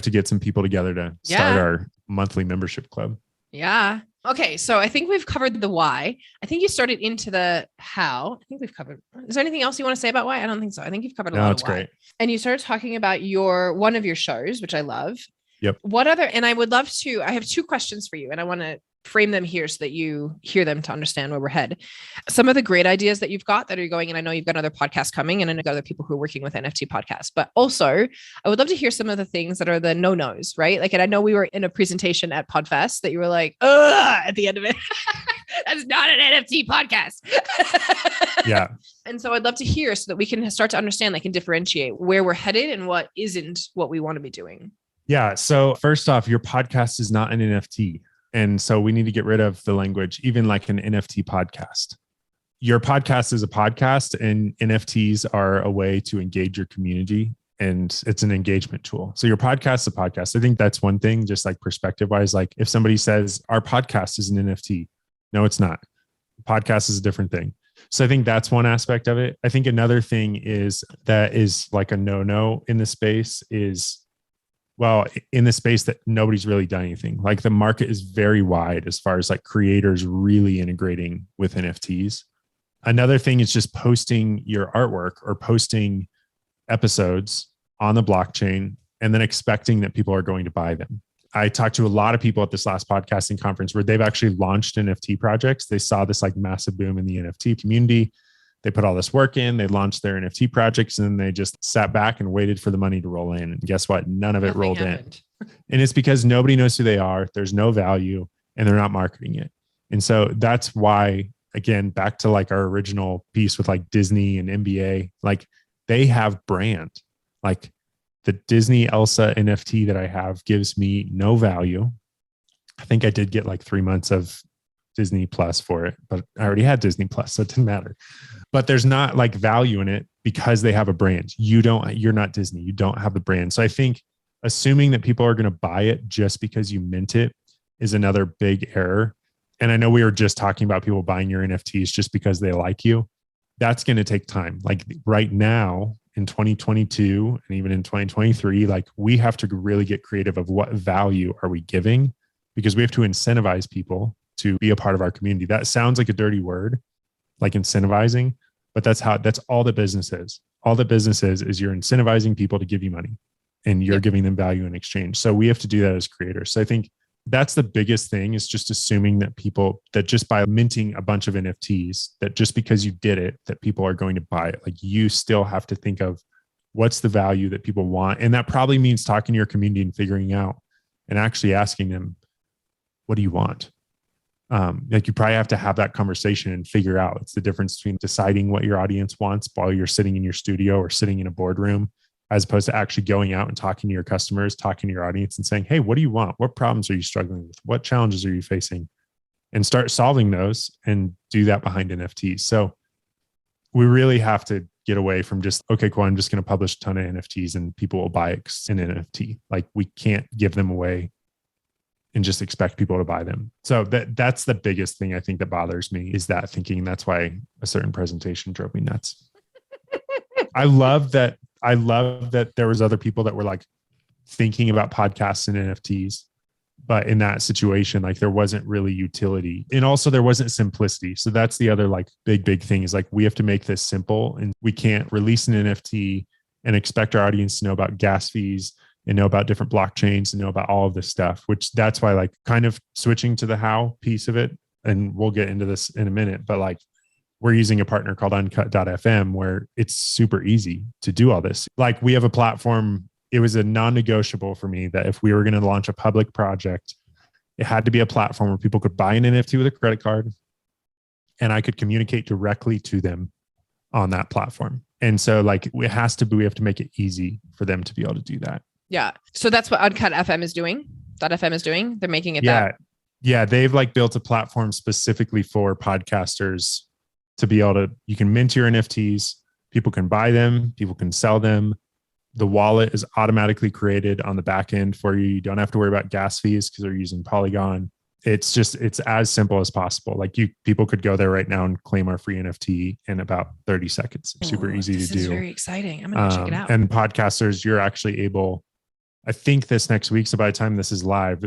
get some people together to start our monthly membership club. Yeah. Okay. So I think we've covered the why. I think you started into the how. I think we've covered. Is there anything else you want to say about why? I don't think so. I think you've covered a lot of why. Great. And you started talking about one of your shows, which I love. Yep. And I would love to, I have two questions for you, and I want to frame them here so that you hear them to understand where we're headed. Some of the great ideas that you've got that are going, and I know you've got other podcasts coming, and I know you've got other people who are working with NFT podcasts, but also I would love to hear some of the things that are the no-nos, right? Like, and I know we were in a presentation at PodFest that you were like, ugh, at the end of it. That's not an NFT podcast. Yeah. And so I'd love to hear so that we can start to understand, like, and differentiate where we're headed and what isn't what we want to be doing. Yeah. So first off, your podcast is not an NFT. And so we need to get rid of the language, even like an NFT podcast. Your podcast is a podcast, and NFTs are a way to engage your community, and it's an engagement tool. So your podcast is a podcast. I think that's one thing, just like perspective wise, like if somebody says our podcast is an NFT, no, it's not. Podcast is a different thing. So I think that's one aspect of it. I think another thing is that is like a no-no in the space is, well, in the space that nobody's really done anything. Like the market is very wide as far as like creators really integrating with NFTs. Another thing is just posting your artwork or posting episodes on the blockchain and then expecting that people are going to buy them. I talked to a lot of people at this last podcasting conference where they've actually launched NFT projects. They saw this like massive boom in the NFT community. They put all this work in, they launched their NFT projects, and then they just sat back and waited for the money to roll in. And guess what? None of it rolled in. And it's because nobody knows who they are. There's no value, and they're not marketing it. And so that's why, again, back to like our original piece with like Disney and NBA, like they have brand. Like the Disney Elsa NFT that I have gives me no value. I think I did get like 3 months of Disney Plus for it, but I already had Disney Plus, so it didn't matter. But there's not like value in it because they have a brand. You're not Disney. You don't have the brand. So I think assuming that people are going to buy it just because you mint it is another big error. And I know we were just talking about people buying your NFTs just because they like you. That's going to take time. Like right now in 2022 and even in 2023, like we have to really get creative of what value are we giving, because we have to incentivize people to be a part of our community. That sounds like a dirty word, like incentivizing, but that's all that business is. All that business is you're incentivizing people to give you money and you're giving them value in exchange. So we have to do that as creators. So I think that's the biggest thing, is just assuming that people, that just by minting a bunch of NFTs, that just because you did it, that people are going to buy it. Like you still have to think of what's the value that people want. And that probably means talking to your community and figuring out and actually asking them, what do you want? Like you probably have to have that conversation and figure out. It's the difference between deciding what your audience wants while you're sitting in your studio or sitting in a boardroom, as opposed to actually going out and talking to your customers, talking to your audience and saying, hey, what do you want? What problems are you struggling with? What challenges are you facing? And start solving those and do that behind NFTs. So we really have to get away from just, okay, cool, I'm just going to publish a ton of NFTs and people will buy it in NFT. Like we can't give them away and just expect people to buy them. So that's the biggest thing I think that bothers me, is that thinking. That's why a certain presentation drove me nuts. I love that there was other people that were like thinking about podcasts and NFTs. But in that situation, like there wasn't really utility, and also there wasn't simplicity. So that's the other like big thing is like, we have to make this simple, and we can't release an NFT and expect our audience to know about gas fees and know about different blockchains and know about all of this stuff, which that's why like kind of switching to the how piece of it. And we'll get into this in a minute, but like we're using a partner called Uncut.fm where it's super easy to do all this. Like we have a platform. It was a non-negotiable for me that if we were going to launch a public project, it had to be a platform where people could buy an NFT with a credit card and I could communicate directly to them on that platform. And so like we have to make it easy for them to be able to do that. Yeah. So that's what Uncut FM is doing. .fm is doing. They're making it Yeah. They've like built a platform specifically for podcasters to be able to, you can mint your NFTs, people can buy them, people can sell them. The wallet is automatically created on the back end for you. You don't have to worry about gas fees because they're using Polygon. It's as simple as possible. Like people could go there right now and claim our free NFT in about 30 seconds. Super easy to do. This is very exciting. I'm going to check it out. And podcasters, you're actually able, I think this next week, so by the time this is live,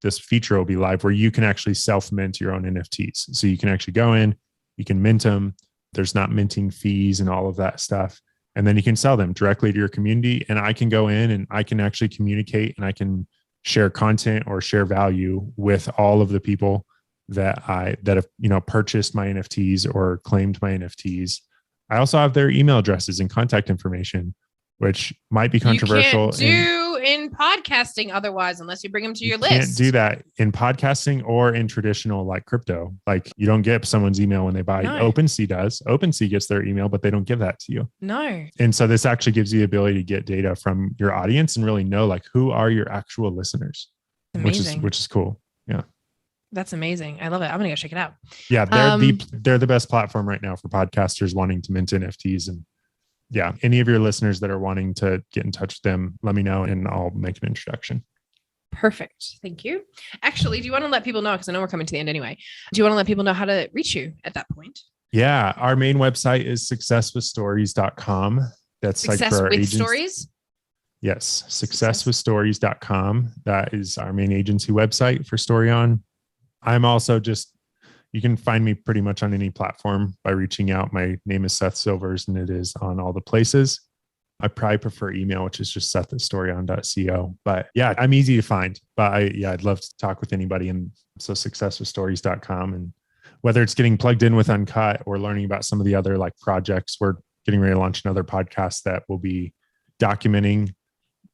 this feature will be live where you can actually self-mint your own NFTs. So you can actually go in, you can mint them. There's not minting fees and all of that stuff. And then you can sell them directly to your community. And I can go in and I can actually communicate and I can share content or share value with all of the people that have, purchased my NFTs or claimed my NFTs. I also have their email addresses and contact information, which might be controversial. You can't do in podcasting otherwise, unless you bring them to your list. You can't do that in podcasting or in traditional like crypto. Like you don't get someone's email when they buy. No. OpenSea does. OpenSea gets their email, but they don't give that to you. No. And so this actually gives you the ability to get data from your audience and really know like who are your actual listeners, amazing. which is cool. Yeah. That's amazing. I love it. I'm going to go check it out. Yeah. They're the best platform right now for podcasters wanting to mint NFTs. And yeah, any of your listeners that are wanting to get in touch with them, let me know and I'll make an introduction. Perfect. Thank you. Actually, do you want to let people know, because I know we're coming to the end anyway, do you want to let people know how to reach you at that point? Yeah. Our main website is successwithstories.com. That's like for our agents. Stories? Yes. Successwithstories.com. That is our main agency website for StoryOn. I'm also you can find me pretty much on any platform by reaching out. My name is Seth Silvers and it is on all the places. I probably prefer email, which is just seth@storyon.co. But yeah, I'm easy to find. But I'd love to talk with anybody. And so successwithstories.com. And whether it's getting plugged in with Uncut or learning about some of the other like projects, we're getting ready to launch another podcast that will be documenting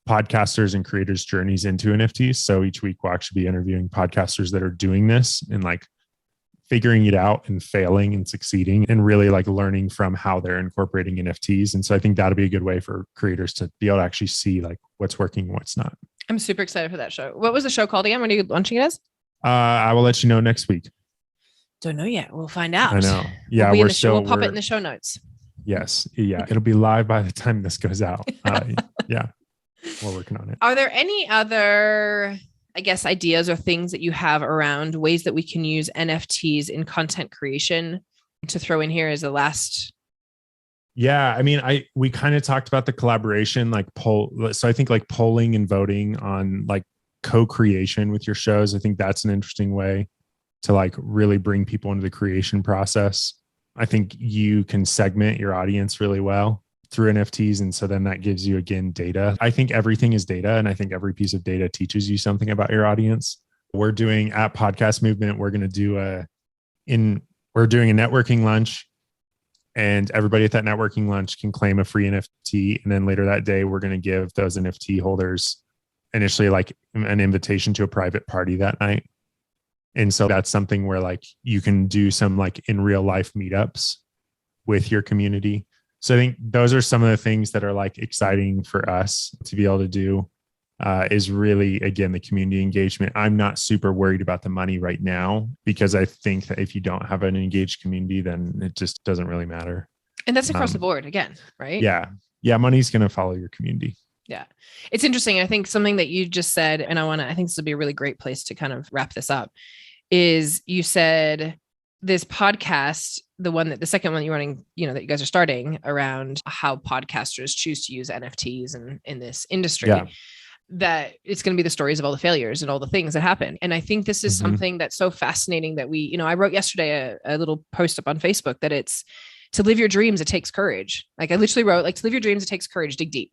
podcasters and creators' journeys into NFTs. So each week we'll actually be interviewing podcasters that are doing this and like figuring it out and failing and succeeding and really like learning from how they're incorporating NFTs. And so I think that'll be a good way for creators to be able to actually see like what's working and what's not. I'm super excited for that show. What was the show called again? When are you launching it as? I will let you know next week. Don't know yet. We'll find out. I know. Yeah. We'll pop it in the show notes. Yes. Yeah. It'll be live by the time this goes out. Yeah. We're working on it. Are there any other, I guess, ideas or things that you have around ways that we can use NFTs in content creation to throw in here as the last? Yeah. I mean, we kind of talked about the collaboration, like so I think like polling and voting on like co-creation with your shows. I think that's an interesting way to like really bring people into the creation process. I think you can segment your audience really well through NFTs. And so then that gives you, again, data. I think everything is data. And I think every piece of data teaches you something about your audience. We're doing at Podcast Movement, we're doing a networking lunch, and everybody at that networking lunch can claim a free NFT. And then later that day, we're going to give those NFT holders initially like an invitation to a private party that night. And so that's something where like you can do some like in real life meetups with your community. So I think those are some of the things that are like exciting for us to be able to do, is really, again, the community engagement. I'm not super worried about the money right now because I think that if you don't have an engaged community, then it just doesn't really matter. And that's across the board again, right? Yeah. Yeah. Money's going to follow your community. Yeah. It's interesting. I think something that you just said, and I think this would be a really great place to kind of wrap this up, is you said this podcast, the second one you're running, that you guys are starting around how podcasters choose to use NFTs in this industry. Yeah. that it's going to be the stories of all the failures and all the things that happen. And I think this is something that's so fascinating that we, I wrote yesterday a little post up on Facebook that it's to live your dreams, it takes courage. Like I literally wrote, like, to live your dreams, it takes courage, dig deep.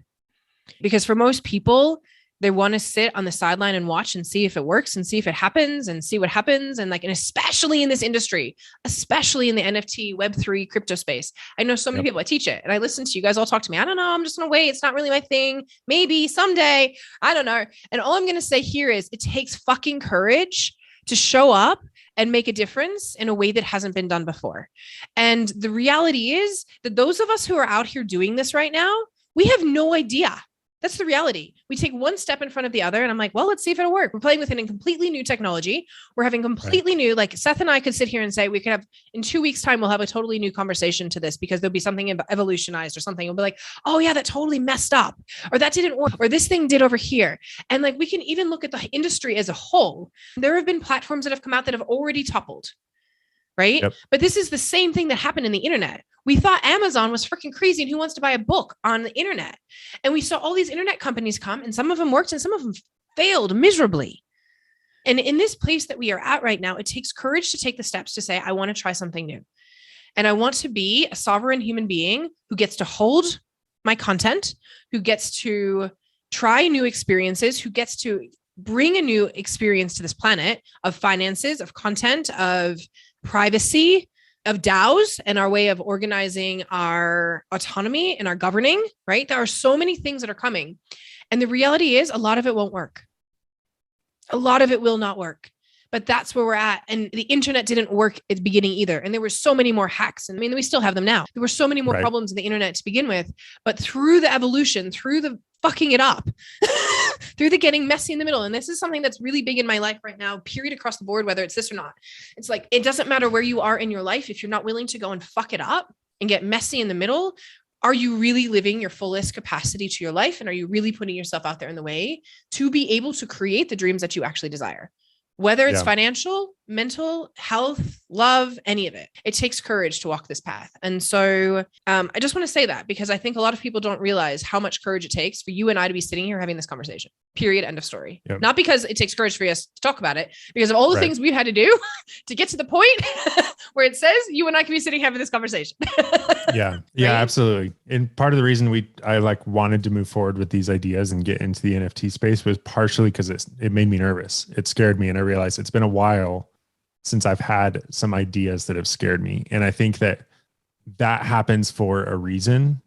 Because for most people, they want to sit on the sideline and watch and see if it works and see if it happens and see what happens. And like, and especially in this industry, especially in the NFT, Web3, crypto space. I know so many people, I teach it and I listen to you guys all talk to me. I don't know. I'm just going to wait. It's not really my thing. Maybe someday, I don't know. And all I'm going to say here is it takes fucking courage to show up and make a difference in a way that hasn't been done before. And the reality is that those of us who are out here doing this right now, we have no idea. That's the reality. We take one step in front of the other. And I'm like, well, let's see if it'll work. We're playing with a completely new technology. We're having completely new, like Seth and I could sit here and say, we could have in 2 weeks time, we'll have a totally new conversation to this because there'll be something evolutionized or something. We'll be like, oh yeah, that totally messed up, or that didn't work, or this thing did over here. And like, we can even look at the industry as a whole. There have been platforms that have come out that have already toppled. Right. Yep. But this is the same thing that happened in the internet. We thought Amazon was freaking crazy and who wants to buy a book on the internet? And we saw all these internet companies come and some of them worked and some of them failed miserably. And in this place that we are at right now, it takes courage to take the steps to say, I want to try something new. And I want to be a sovereign human being who gets to hold my content, who gets to try new experiences, who gets to bring a new experience to this planet of finances, of content, of privacy, of DAOs and our way of organizing our autonomy and our governing, right? There are so many things that are coming. And the reality is a lot of it won't work. A lot of it will not work. But that's where we're at. And the internet didn't work at the beginning either. And there were so many more hacks. And I mean, we still have them now. There were so many more problems in the internet to begin with. But through the evolution, through the fucking it up, through the getting messy in the middle. And this is something that's really big in my life right now, period, across the board, whether it's this or not. It's like, it doesn't matter where you are in your life. If you're not willing to go and fuck it up and get messy in the middle, are you really living your fullest capacity to your life? And are you really putting yourself out there in the way to be able to create the dreams that you actually desire? Whether it's financial, mental, health, love, any of it, it takes courage to walk this path. And so I just want to say that because I think a lot of people don't realize how much courage it takes for you and I to be sitting here having this conversation, period, end of story. Yep. Not because it takes courage for us to talk about it, because of all the things we've had to do to get to the point where it says you and I can be sitting having this conversation. Yeah, absolutely. And part of the reason I wanted to move forward with these ideas and get into the NFT space was partially because it made me nervous. It scared me. And I realized it's been a while since I've had some ideas that have scared me. And I think that happens for a reason.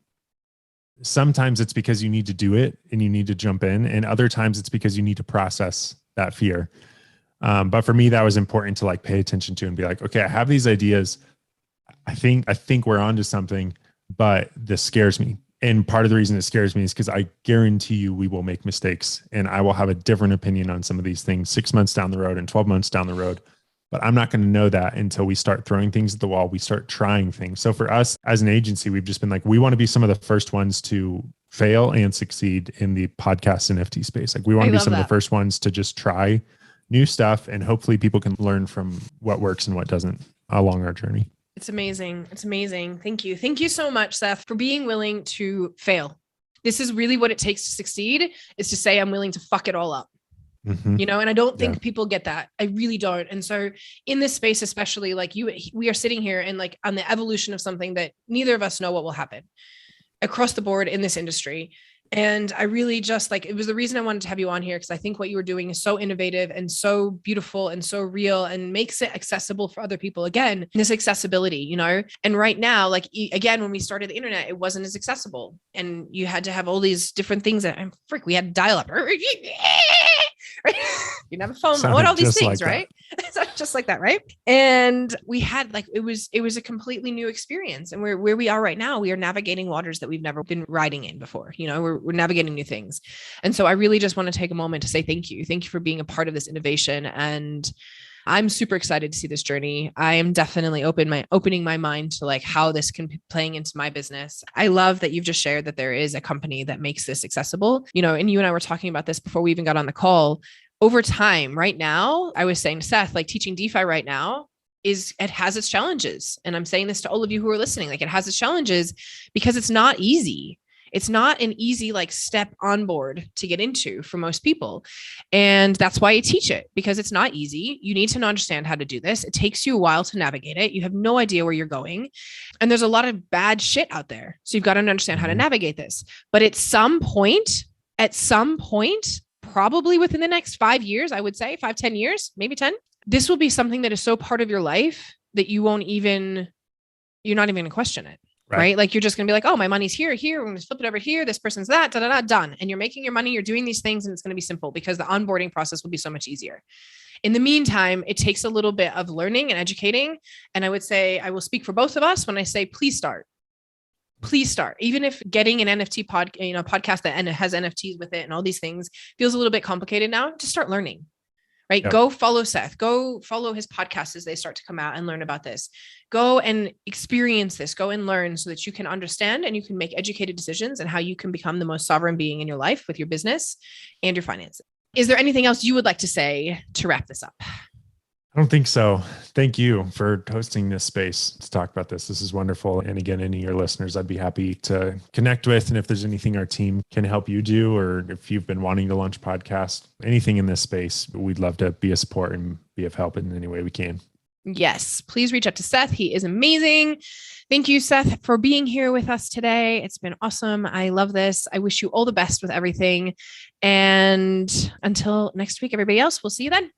Sometimes it's because you need to do it and you need to jump in. And other times it's because you need to process that fear. But for me, that was important to pay attention to and be like, okay, I have these ideas. I think we're onto something, but this scares me. And part of the reason it scares me is because I guarantee you we will make mistakes and I will have a different opinion on some of these things 6 months down the road and 12 months down the road. But I'm not going to know that until we start throwing things at the wall. We start trying things. So for us as an agency, we've just been like, we want to be some of the first ones to fail and succeed in the podcast NFT space. We want to be some of the first ones to just try new stuff. And hopefully people can learn from what works and what doesn't along our journey. It's amazing. It's amazing. Thank you. Thank you so much, Seth, for being willing to fail. This is really what it takes to succeed, is to say, I'm willing to fuck it all up. Mm-hmm. And I don't think people get that. I really don't. And so in this space, especially we are sitting here and on the evolution of something that neither of us know what will happen across the board in this industry. And I really just it was the reason I wanted to have you on here, because I think what you were doing is so innovative and so beautiful and so real and makes it accessible for other people. Again, this accessibility, and right now, again, when we started the internet, it wasn't as accessible and you had to have all these different things that we had dial up. Right? You have a phone, what all these things, right? Just like that, right? And we had it was a completely new experience. And where we are right now, we are navigating waters that we've never been riding in before. We're navigating new things. And so I really just want to take a moment to say thank you. Thank you for being a part of this innovation. And I'm super excited to see this journey. I am definitely opening my mind to how this can be playing into my business. I love that you've just shared that there is a company that makes this accessible, and you and I were talking about this before we even got on the call. Over time, right now, I was saying to Seth, teaching DeFi right now it has its challenges. And I'm saying this to all of you who are listening, it has its challenges because it's not easy. It's not an easy like step on board to get into for most people. And that's why I teach it, because it's not easy. You need to understand how to do this. It takes you a while to navigate it. You have no idea where you're going. And there's a lot of bad shit out there. So you've got to understand how to navigate this. But at some point, probably within the next 5 years, I would say 5-10 years, maybe 10, this will be something that is so part of your life that you're not even going to question it. Right? Like you're just going to be like, oh, my money's here. I'm going to flip it over here. This person's that, done. And you're making your money, you're doing these things, and it's going to be simple because the onboarding process will be so much easier. In the meantime, it takes a little bit of learning and educating. And I would say, I will speak for both of us when I say, please start. Even if getting an NFT podcast that has NFTs with it and all these things feels a little bit complicated now, just start learning. Right? Yep. Go follow Seth, go follow his podcasts as they start to come out and learn about this. Go and experience this, go and learn so that you can understand and you can make educated decisions and how you can become the most sovereign being in your life with your business and your finances. Is there anything else you would like to say to wrap this up? I don't think so. Thank you for hosting this space to talk about this. This is wonderful. And again, any of your listeners, I'd be happy to connect with. And if there's anything our team can help you do, or if you've been wanting to launch a podcast, anything in this space, we'd love to be a support and be of help in any way we can. Yes, please reach out to Seth. He is amazing. Thank you, Seth, for being here with us today. It's been awesome. I love this. I wish you all the best with everything. And until next week, everybody else, we'll see you then.